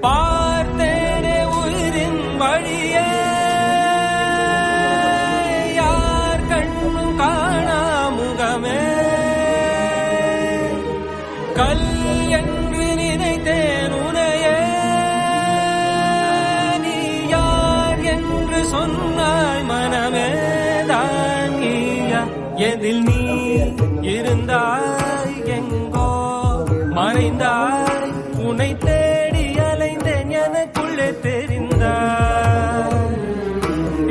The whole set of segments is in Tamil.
பார்த்தேனே உயிரின் வழியே யார் கண்ணும் காணா முகமே கல் என்று நினைத்தேன் உனையே நீ யார் என்று சொன்னாய் மனமே தான் நீயா எதில் நீ இருந்தாய் எங்கோ மறைந்தாய் உன்னை தேடி அலைந்தேன் எனக்குள்ளே தெரிந்தாய்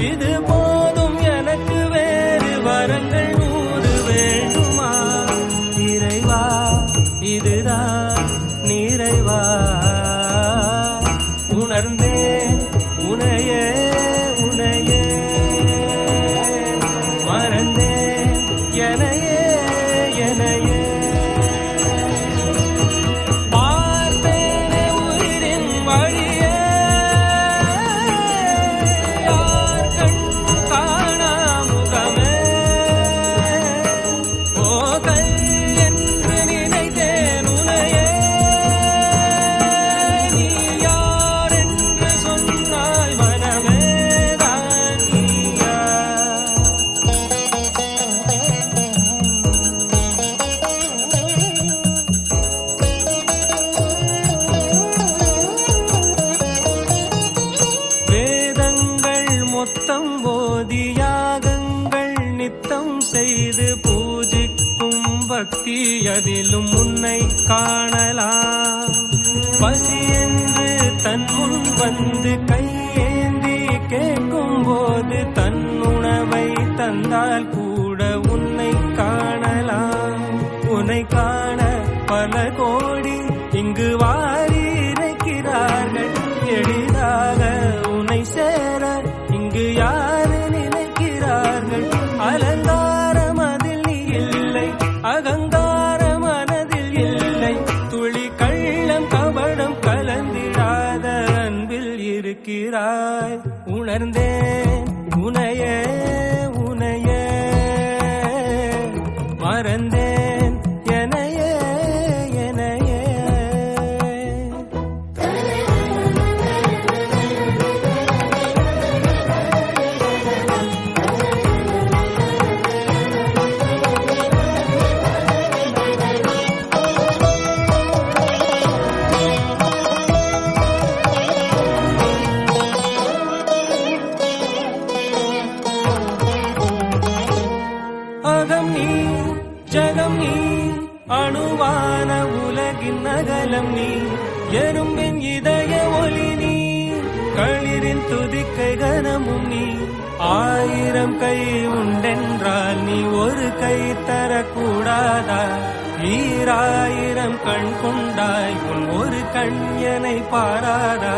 இது போதும் எனக்கு வேறு வரங்கள் 100 வேண்டுமா இறைவா இதுதான் நிறைவா உணர்ந்தேன் உனையே உனையே மறந்தேன் எனையே எனையே பார்த்தேனே உயிரின் வழியே யார் கண்ணும் காணா முகமே ஓகல் என்று நினைத்தேன் உனையே நீ யார் என்று சொன்னாய் மனமே தான் நீயா வேதங்கள் மொத்தம் போதி யாகங்கள் நித்தம் செய்து பூஜிக்கும் பக்தி அதிலும் உன்னை காணலாம் பசி என்று தன் முன் வந்து கையேந்தி கேட்கும் போது தன் உணவை தந்தால் கூட உன்னை காணலாம் உன்னை காண பல கோடி இங்கு வாரி இறைக்கிறார்கள் எளிதாக உன்னை சேர இங்கு யாரு நினைக்கிறார்கள் அலங்காரம் அதில் நீ இல்லை அகங்காரம் மனதில் இல்லை துளி கள்ளம் கபடம் கலந்திடாத அன்பில் இருக்கிறாய் உணர்ந்தேன் உனையே உனையே மறந்தேன் எனையே எனையே அகம் நீ ஜகம் நீ அணுவான உலகின் அகலம் நீ எறும்பின் இதய ஒளி நீ களிரின் துதிக்கை கனமும் நீ 1000 கை உண்டென்றால் நீ ஒரு கை தரக்கூடாதா 1000 கண் கொண்டாய் உன் ஒரு கண்யனை பாராதா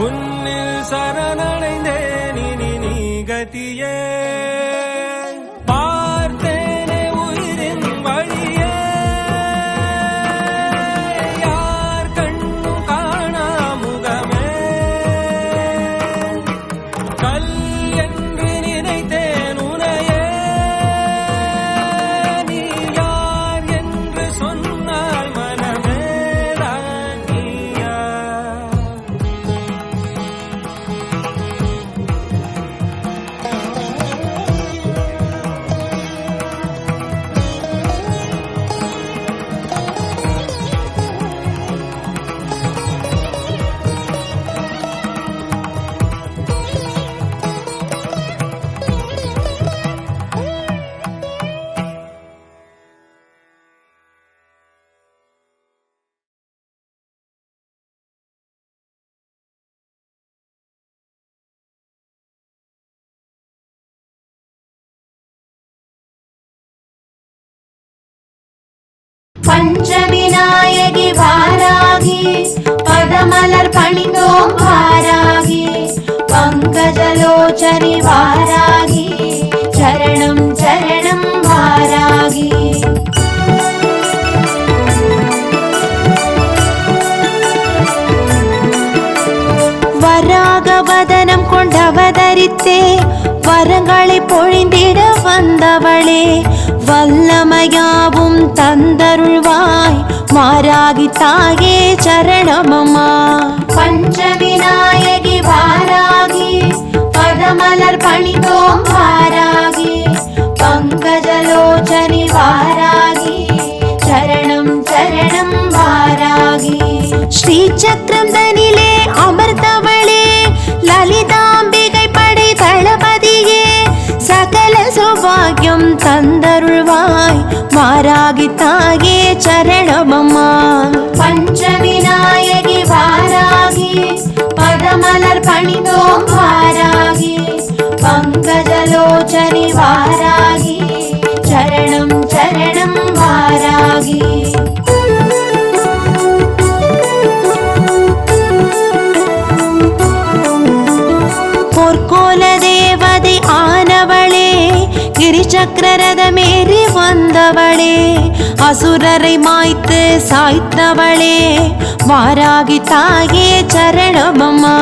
உன்னில் சரணடைந்தேன் இனி நீ கதியே பார்த்தேனே உயிரின் வழியே யார் கண்ணும் காணா முகமே கல் என்று நினைத்தேன் உனையே நீ யார் என்று சொன்னாய் மனமே தான் நீயா பஞ்சவிநாயகி வாராகி பதமலர் பணிந்தோம் வாராகி பங்கஜலோச்சனி வாராகி சரணம் சரணம் வாராகி வராகவதனம் கொண்டவதரித்தே வரங்களை பொழிந்திட வந்தவளே வல்லமையாவும் தந்தருள்வாய் வாராகி தாயே சரணமம்மா. பஞ்சவிநாயகி வாராகி பதமலர் பணிந்தோம் வாராகி பங்கஜலோச்சனி வாராகி சரணம் சரணம் வாராகி. ஸ்ரீ சக்கரம் தனிலே அமர்ந்தவளே லலிதாம்பிகை படை தளபதியே சகல சௌபாகியம் தந்தருள்வாய் வாராகி தாயே சரணமம்மா. பஞ்சவிநாயகி வாராகி பதமலர் பணிந்தோம் வாராகி பங்கஜலோச்சனி வாராகி சரணம் சரணம் வாராகி. பொற்கோல தேவதை ஆனவளே கிரிசக்கரரதமேறி வந்தவளே அசுரரை மாய்த்து சாய்த்தவளே வாராகி தாயே சரணமம்மா.